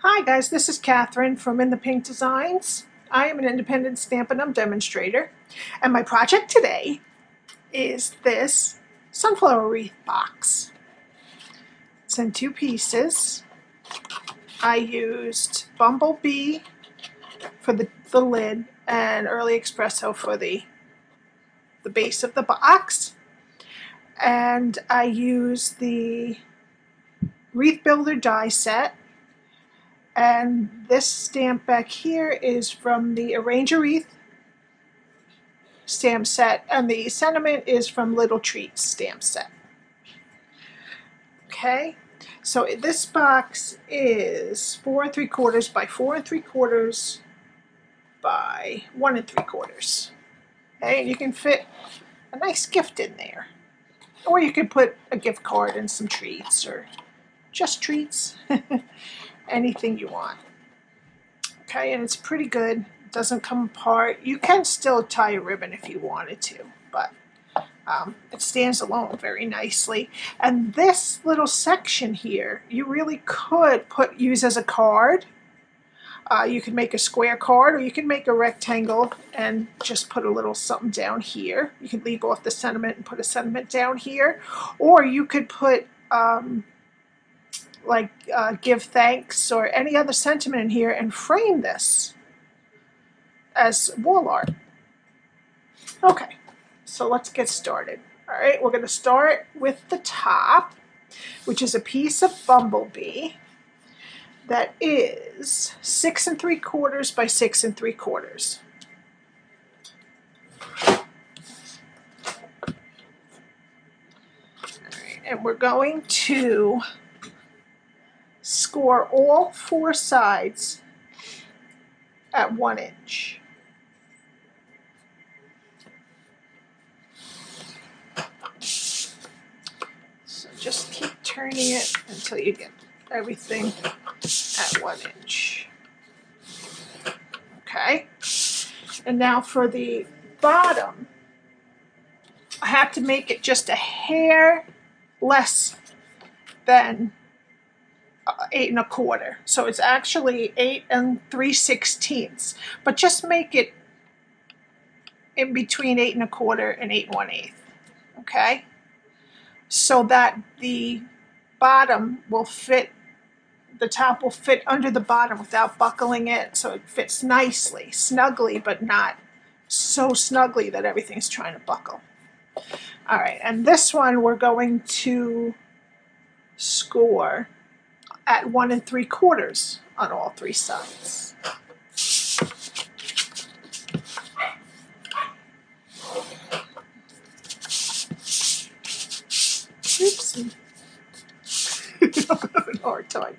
Hi guys, this is Catherine from In the Pink Designs. I am an independent Stampin' Up! Demonstrator, and my project today is this sunflower wreath box. It's in two pieces. I used Bumblebee for the lid and Early Espresso for the base of the box. And I used the Wreath Builder die set. And this stamp back here is from the Arrange a Wreath stamp set, and the sentiment is from Little Treats stamp set. Okay, so this box is 4 3/4 by 4 3/4 by 1 3/4. Okay, and you can fit a nice gift in there. Or you can put a gift card and some treats, or just treats. Anything you want. Okay, and it's pretty good. It doesn't come apart. You can still tie a ribbon if you wanted to, but it stands alone very nicely. And this little section here, you really could use as a card. You can make a square card, or you can make a rectangle and just put a little something down here. You can leave off the sentiment and put a sentiment down here, or you could put give thanks or any other sentiment in here and frame this as wall art. Okay, so let's get started. All right, we're going to start with the top, which is a piece of Bumblebee that is 6 3/4 by 6 3/4. All right, and we're going to score all 4 sides at 1 inch. So just keep turning it until you get everything at 1 inch. Okay, and now for the bottom, I have to make it just a hair less than 8 1/4. So it's actually 8 3/16, but just make it in between 8 1/4 and 8 1/8. Okay, so that the bottom will fit, the top will fit under the bottom without buckling it, so it fits nicely, snugly, but not so snugly that everything's trying to buckle. All right, and this one we're going to score at 1 3/4 on all 3 sides. Oopsie. I'm having a hard time.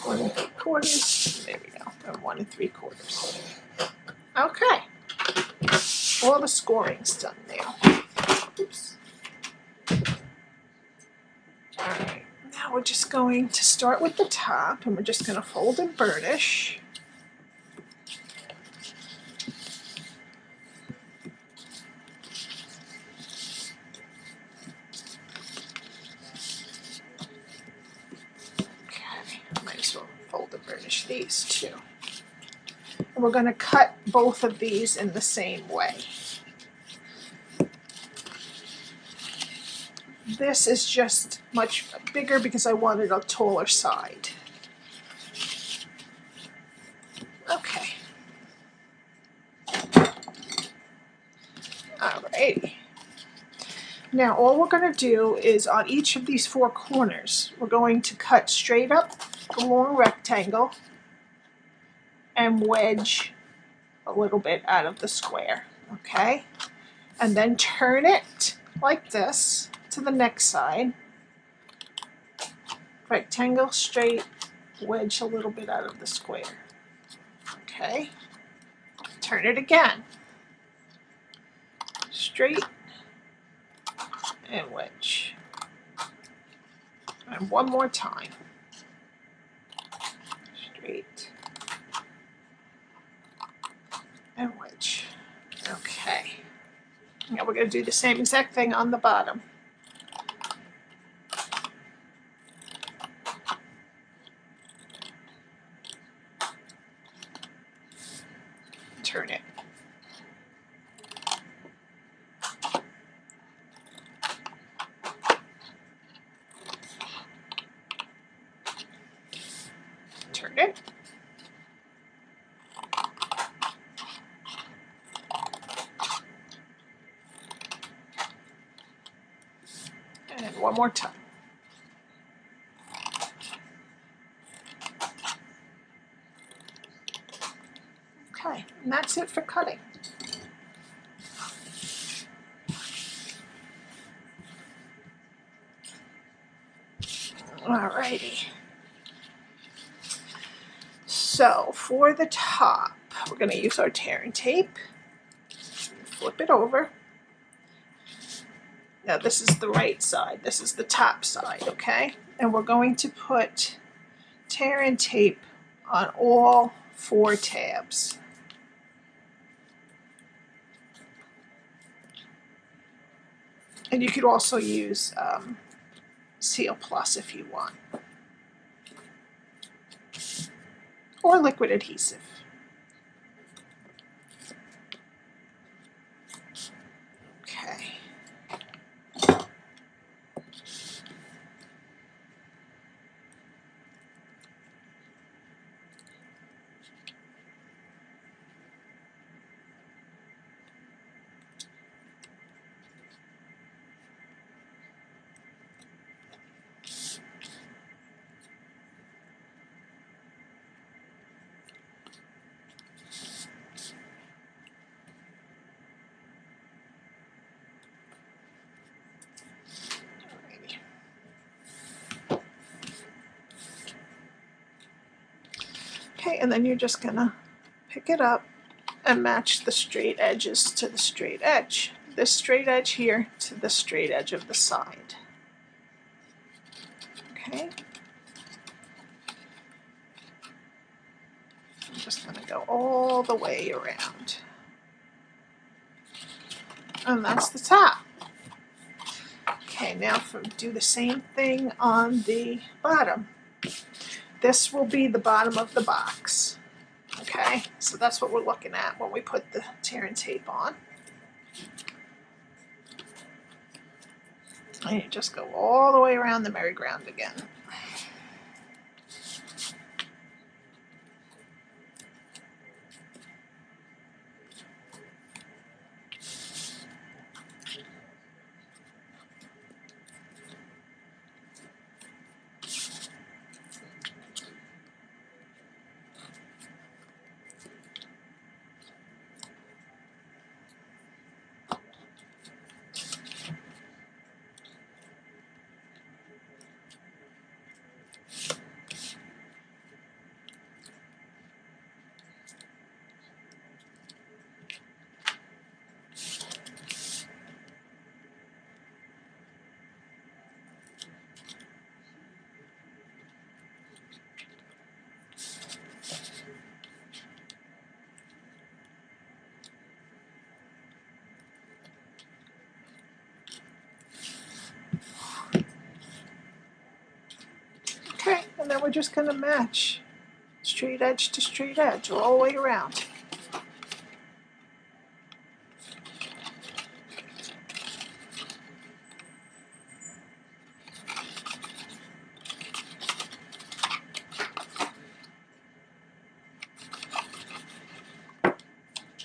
1 3/4. There we go. And 1 3/4. Okay. All the scoring's done there. Oops. All right. Now we're just going to start with the top, and we're just going to fold and burnish. Okay, might as well fold and burnish these too. And we're going to cut both of these in the same way. This is just much bigger because I wanted a taller side. Okay. Alrighty. Now all we're going to do is on each of these 4 corners, we're going to cut straight up a long rectangle and wedge a little bit out of the square. Okay? And then turn it like this to the next side, rectangle, straight, wedge a little bit out of the square. Okay, turn it again, straight and wedge, and one more time, straight and wedge. Okay, now we're going to do the same exact thing on the bottom. turn it. Turn it. And one more time. Okay, and that's it for cutting. Alrighty. So for the top, we're going to use our tearing tape. Flip it over. Now this is the right side. This is the top side, okay? And we're going to put tearing tape on all 4 tabs. And you could also use Seal Plus if you want, or liquid adhesive. Okay. Okay, and then you're just gonna pick it up and match the straight edges to the straight edge. This straight edge here to the straight edge of the side. Okay. I'm just gonna go all the way around. And that's the top. Okay, now do the same thing on the bottom. This will be the bottom of the box. Okay, so that's what we're looking at when we put the tearing tape on. And you just go all the way around the merry-go-round again. Okay, and then we're just going to match straight edge to straight edge all the way around.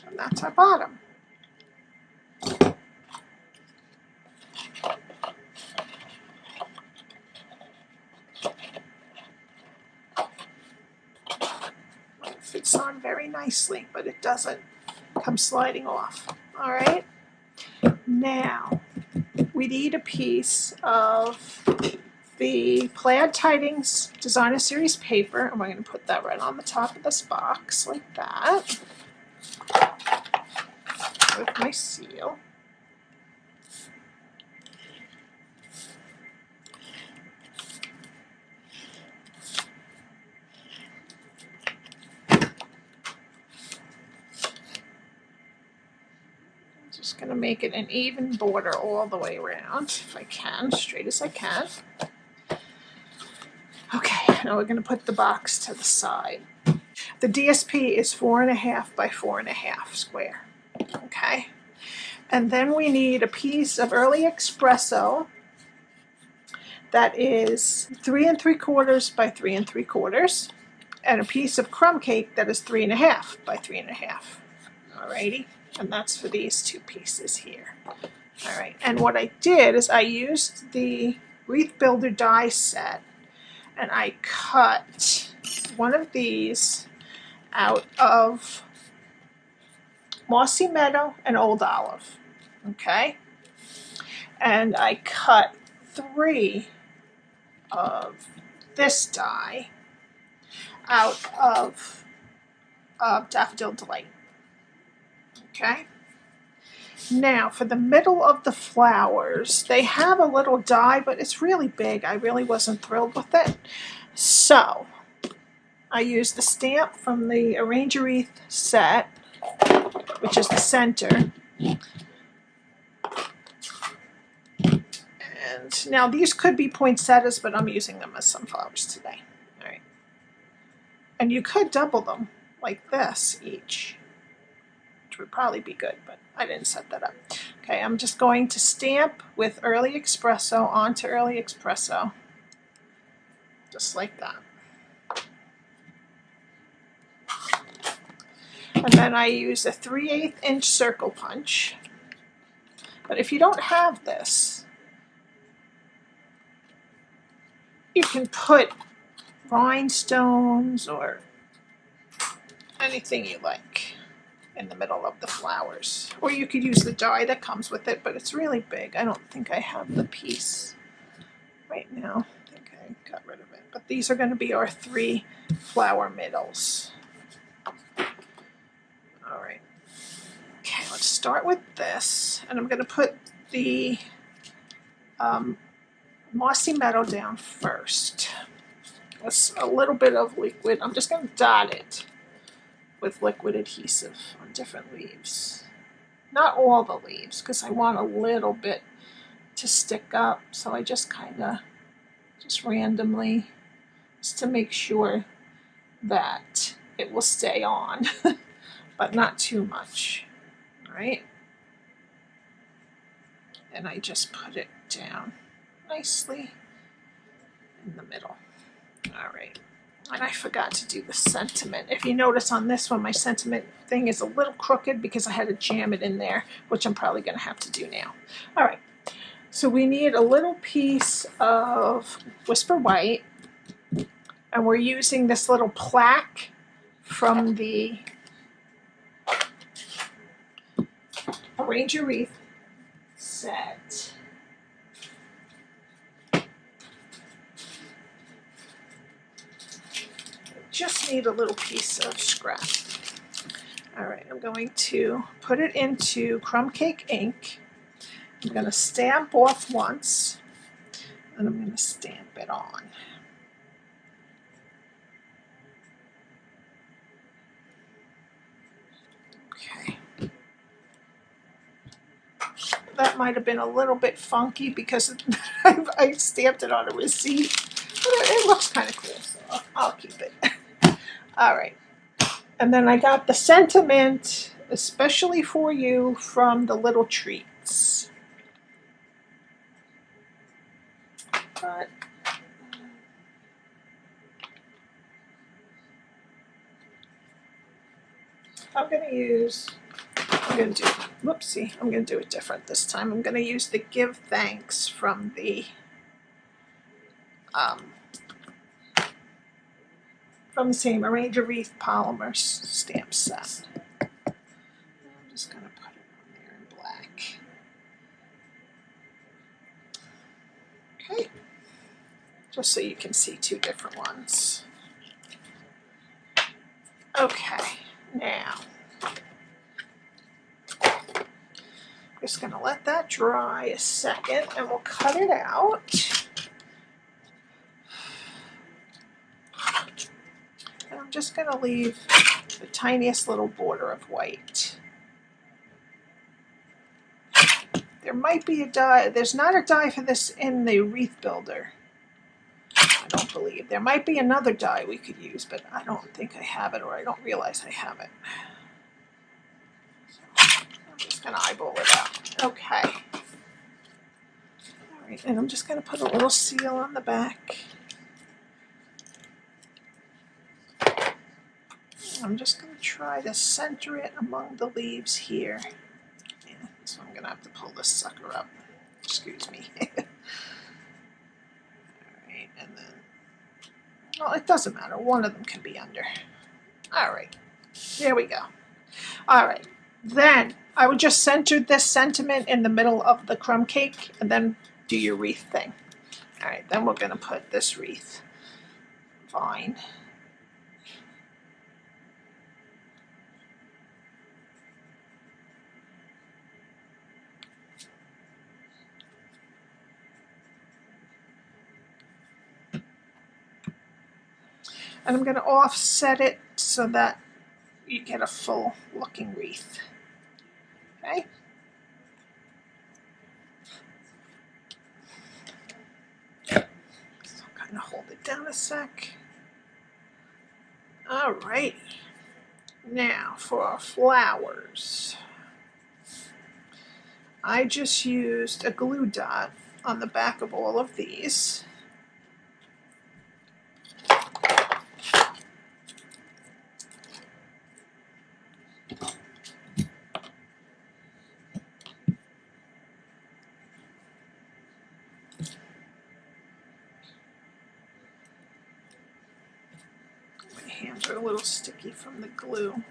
And that's our bottom. Fits on very nicely, but it doesn't come sliding off. All right, now we need a piece of the Plaid Tidings Designer Series paper, and we're going to put that right on the top of this box like that with my seal. Just going to make it an even border all the way around, if I can, straight as I can. Okay, now we're going to put the box to the side. the DSP is 4.5 by 4.5 square. Okay. And then we need a piece of early espresso that is 3 3/4 by 3 3/4, and a piece of crumb cake that is 3.5 by 3.5. Alrighty, and that's for these two pieces here. Alright, and what I did is I used the Wreath Builder die set, and I cut one of these out of Mossy Meadow and Old Olive. Okay, and I cut 3 of this die out of Daffodil Delight. Okay, now for the middle of the flowers, they have a little die, but it's really big. I really wasn't thrilled with it, so I used the stamp from the Arrange a Wreath set, which is the center. And now these could be poinsettias, but I'm using them as sunflowers today. All right. And you could double them like this each, which would probably be good, but I didn't set that up. Okay, I'm just going to stamp with Early Espresso onto Early Espresso, just like that. And then I use a 3/8 inch circle punch. But if you don't have this, you can put rhinestones or anything you like in the middle of the flowers. Or you could use the die that comes with it, but it's really big. I don't think I have the piece right now. I think I got rid of it. But these are going to be our 3 flower middles. All right. Okay, let's start with this. And I'm going to put the Mossy Meadow down first. That's a little bit of liquid. I'm just going to dot it with liquid adhesive on different leaves. Not all the leaves, because I want a little bit to stick up. So I just kind of, just randomly, just to make sure that it will stay on, but not too much. All right. And I just put it down nicely in the middle. All right. And I forgot to do the sentiment. If you notice on this one, my sentiment thing is a little crooked because I had to jam it in there, which I'm probably going to have to do now. All right. So we need a little piece of Whisper White, and we're using this little plaque from the Arrange a Wreath set. Just need a little piece of scrap. All right, I'm going to put it into crumb cake ink. I'm going to stamp off once, and I'm going to stamp it on. Okay. That might have been a little bit funky because I stamped it on a receipt, but it looks kind of cool, so I'll keep it. All right. And then I got the sentiment, especially for you, from the Little Treats. But I'm going to do it different this time. I'm going to use the Give Thanks from the same Arrange a Wreath polymer stamp set. I'm just going to put it on there in black. Okay, just so you can see 2 different ones. Okay, now I'm just going to let that dry a second and we'll cut it out. And I'm just going to leave the tiniest little border of white. There might be a die. There's not a die for this in the Wreath Builder, I don't believe. There might be another die we could use, but I don't think I have it, or I don't realize I have it. So I'm just going to eyeball it out. Okay. All right, and I'm just going to put a little seal on the back. I'm just going to try to center it among the leaves here. Yeah, so I'm going to have to pull this sucker up. Excuse me. All right, and then, well, it doesn't matter. One of them can be under. All right, there we go. All right, then I would just center this sentiment in the middle of the crumb cake and then do your wreath thing. All right, then we're going to put this wreath vine. And I'm going to offset it so that you get a full looking wreath. Okay. So I'll kind of hold it down a sec. All right. Now for our flowers. I just used a glue dot on the back of all of these. My hands are a little sticky from the glue.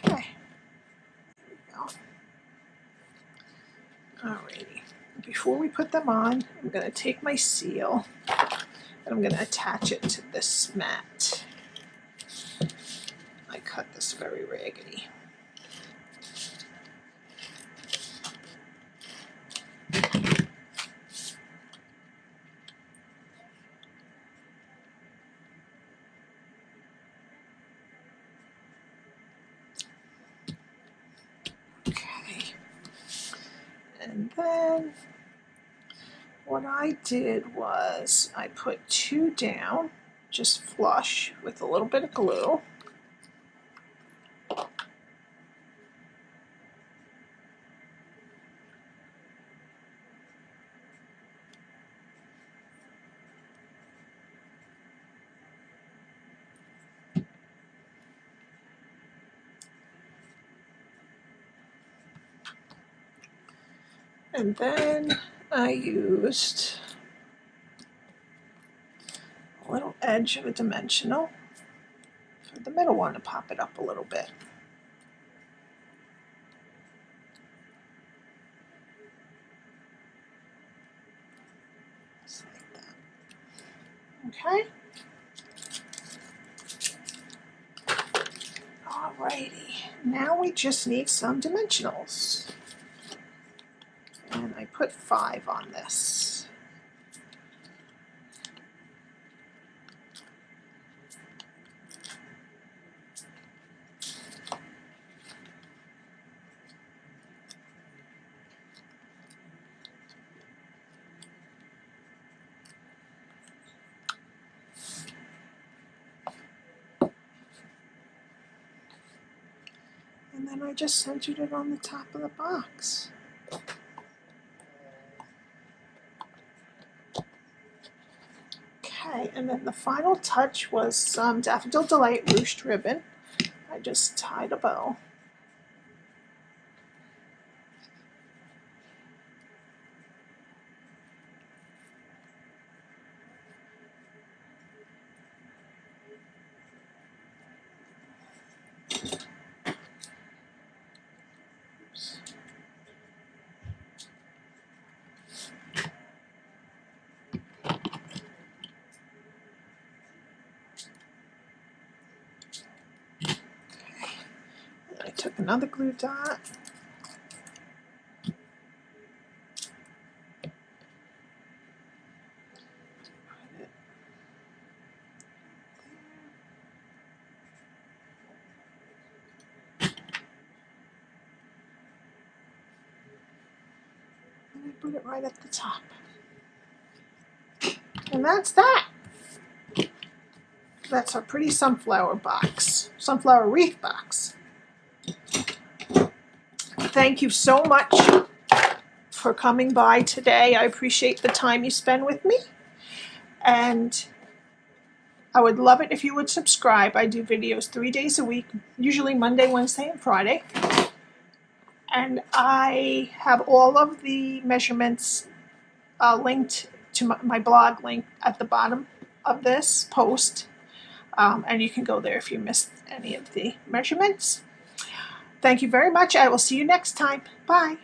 Okay. There we go. Alrighty. Before we put them on, I'm going to take my seal and I'm going to attach it to this mat. I cut this very raggedy. Okay. And then what I did was I put 2 down, just flush with a little bit of glue. And then I used a little edge of a dimensional for the middle one to pop it up a little bit. Just like that. Okay. Alrighty. Now we just need some dimensionals. And I put 5 on this. And then I just centered it on the top of the box. Okay, and then the final touch was some Daffodil Delight ruched ribbon. I just tied a bow. Oops. I took another glue dot. Put it right at the top. And that's that. That's our pretty sunflower box, sunflower wreath box. Thank you so much for coming by today. I appreciate the time you spend with me. And I would love it if you would subscribe. I do videos 3 days a week, usually Monday, Wednesday, and Friday. And I have all of the measurements linked to my blog link at the bottom of this post. And you can go there if you missed any of the measurements. Thank you very much. I will see you next time. Bye.